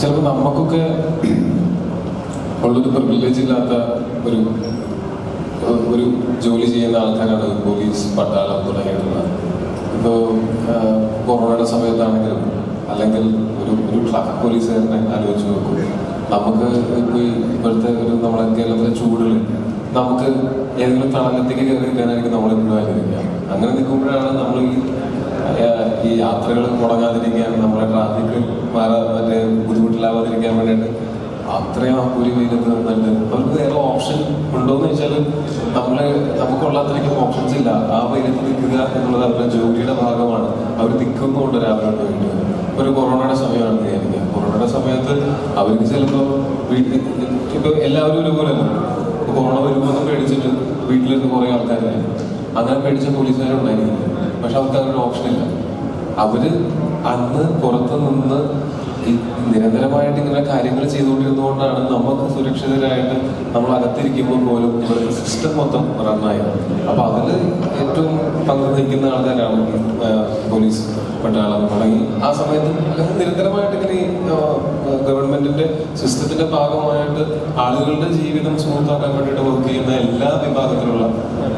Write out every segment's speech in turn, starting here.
ചിലപ്പോൾ നമുക്കൊക്കെ ഉള്ളൊരു പ്രിവിലേജ് ഇല്ലാത്ത ഒരു ഒരു ജോലി ചെയ്യുന്ന ആൾക്കാരാണ് പോലീസ്, പട്ടാളം തുടങ്ങിയിട്ടുള്ളത്. ഇപ്പോൾ കൊറോണയുടെ സമയത്താണെങ്കിലും അല്ലെങ്കിൽ ഒരു ട്രക്ക് പോലീസുകാരനെ ആലോചിച്ച് നോക്കും. നമുക്ക് ഇപ്പോൾ ഇപ്പോഴത്തെ നമ്മുടെ കേരളത്തിലെ ചൂടിൽ നമുക്ക് ഏതെങ്കിലും തണലത്തേക്ക് കയറി നിൽക്കാനായിരിക്കും നമ്മളെപ്പോഴും ആലോചിക്കുക. അങ്ങനെ നിൽക്കുമ്പോഴാണ് നമ്മൾ ഈ യാത്രകൾ മുടങ്ങാതിരിക്കാൻ, നമ്മളെ ട്രാഫിക് മറ്റേ ബുദ്ധിമുട്ടിലാവാതിരിക്കാൻ വേണ്ടിയിട്ട് അത്രയും കൂലി വെയിലത്ത് നിന്നിട്ട് അവർക്ക് വേറെ ഓപ്ഷൻ ഉണ്ടോയെന്ന് വെച്ചാൽ നമുക്കുള്ളത്രയ്ക്കും ഓപ്ഷൻസ് ഇല്ല. ആ വെയിലത്ത് നിൽക്കുക എന്നുള്ളത് അവരുടെ ജോലിയുടെ ഭാഗമാണ്. അവർ നിൽക്കുന്നുണ്ട് രാവിലെ വേണ്ടി. ഒരു കൊറോണയുടെ സമയമാണ് വിചാരിക്കുക. കൊറോണയുടെ സമയത്ത് അവർക്ക് ചിലപ്പോൾ വീട്ടിൽ ഇപ്പോൾ എല്ലാവരും ഒരുപോലെ കൊറോണ വരുമ്പോൾ പേടിച്ചിട്ട് വീട്ടിലിരുന്ന് കുറേ ആൾക്കാരില്ല. അങ്ങനെ പേടിച്ച പോലീസുകാരുണ്ടായിരിക്കും. പക്ഷെ അവർക്ക് അങ്ങനെ ഓപ്ഷനില്ല. അവര് അന്ന് പുറത്ത് നിന്ന് നിരന്തരമായിട്ട് ഇങ്ങനെ കാര്യങ്ങൾ ചെയ്തുകൊണ്ടിരുന്നതുകൊണ്ടാണ് നമുക്ക് സുരക്ഷിതരായിട്ട് നമ്മൾ അകത്തിരിക്കുമ്പോൾ പോലും ഇവരുടെ സിസ്റ്റം മൊത്തം റണ്ണായത്. അപ്പൊ അതിൽ ഏറ്റവും പങ്ക് വഹിക്കുന്ന ആൾക്കാരാണ് പോലീസ്, പട്ടാളം തുടങ്ങി. ആ സമയത്ത് നിരന്തരമായിട്ട് ഇങ്ങനെ ഗവൺമെന്റിന്റെ സിസ്റ്റത്തിന്റെ ഭാഗമായിട്ട് ആളുകളുടെ ജീവിതം സ്മൂത്താക്കാൻ വേണ്ടിയിട്ട് വർക്ക് ചെയ്യുന്ന എല്ലാ വിഭാഗത്തിലുള്ള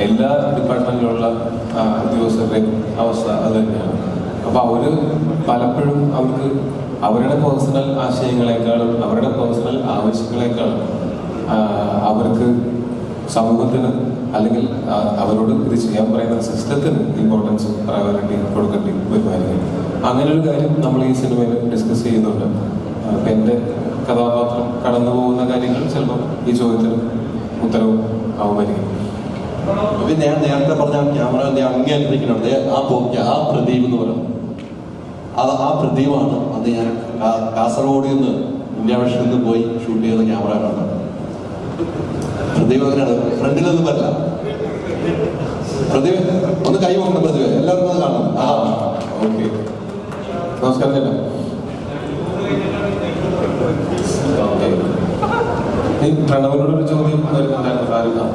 എല്ലാ ഡിപ്പാർട്ട്മെന്റിലുള്ള ഉദ്യോഗസ്ഥരുടെയും അവസ്ഥ അത് തന്നെയാണ്. അപ്പൊ അവര് പലപ്പോഴും അവരുടെ പേഴ്സണൽ ആശയങ്ങളെക്കാളും അവരുടെ പേഴ്സണൽ ആവശ്യങ്ങളെക്കാളും അവർക്ക് സമൂഹത്തിന് അല്ലെങ്കിൽ അവരോട് ഇത് ചെയ്യാൻ പറയുന്ന സിസ്റ്റത്തിന് ഇമ്പോർട്ടൻസ്, പ്രയോറിറ്റി കൊടുക്കേണ്ടി വരുമായിരിക്കും. അങ്ങനെ ഒരു കാര്യം നമ്മൾ ഈ സിനിമയിൽ ഡിസ്കസ് ചെയ്യുന്നുണ്ട്. അപ്പൊ എൻ്റെ കഥാപാത്രം കടന്നു പോകുന്ന കാര്യങ്ങൾ ചിലപ്പോൾ ഈ ചോദ്യത്തിന് ഉത്തരവും ആവുമായിരിക്കും. ഞാൻ നേരത്തെ പറഞ്ഞ ക്യാമറ അങ്ങേറ്റിരിക്കുന്നുണ്ട്. ആ പ്രദീപ് എന്ന് പറയുന്നത് ആ പ്രദീപാണ് അന്ന് ഞാൻ കാസർഗോഡിൽ നിന്ന് ഇന്ത്യ വിഷനിൽ നിന്ന് പോയി ഷൂട്ട് ചെയ്ത ക്യാമറയാണ്. പ്രദീപ് അങ്ങനെയാണ്, ഫ്രണ്ടിലൊന്നും വരില്ല. പ്രദീപ് ഒന്ന് കൈ നോക്കണം. പ്രദീപ് എല്ലാവർക്കും അത് കാണാം. ഓക്കെ, നമസ്കാരം ചേട്ടാ. പ്രണവിനോടൊരു ചോദ്യം വരുന്നുണ്ടായിരുന്നു.